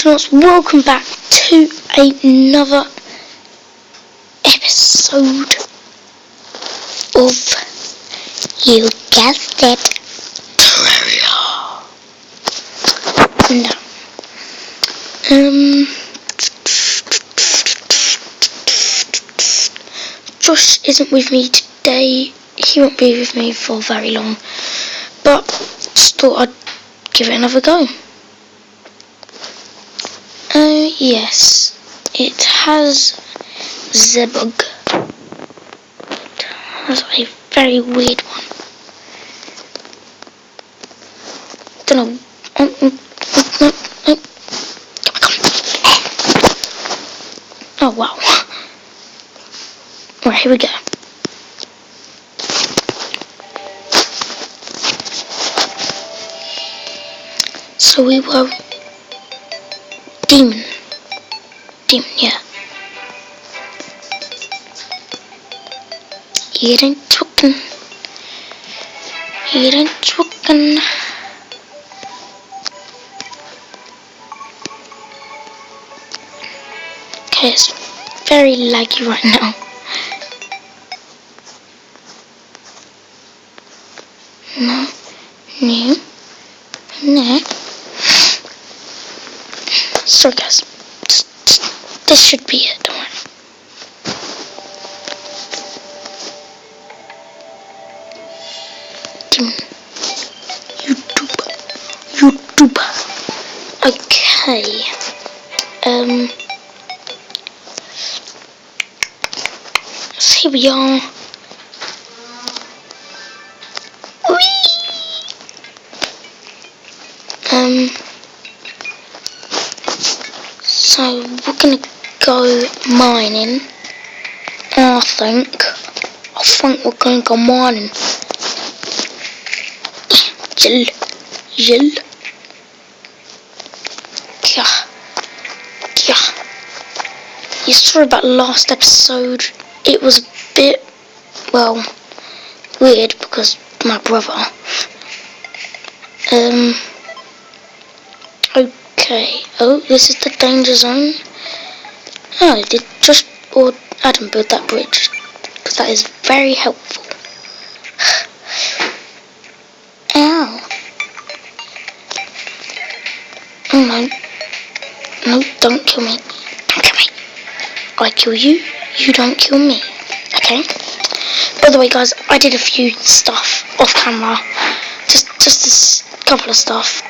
Welcome back to another episode of, you guessed it, Terraria. Now, Josh isn't with me today. He won't be with me for very long, but just thought I'd give it another go. Yes, it has Zebug. It has a very weird one. Don't know. Oh wow. Right, here we go. So we were Demon, yeah. It ain't talking. Okay, it's very laggy right now. No. Sorry guys, this should be it, don't worry. YouTube. Okay. So here we are. So we're gonna go mining. I think we're gonna go mining. Jill. Yeah. You saw about last episode. It was a bit, well, weird because my brother. Okay. Oh, this is the danger zone. Oh, did Josh or Adam build that bridge? Because that is very helpful. Ow. Oh no. No, don't kill me. I kill you, you don't kill me. Okay? By the way guys, I did a few stuff off camera. Just a couple of stuff.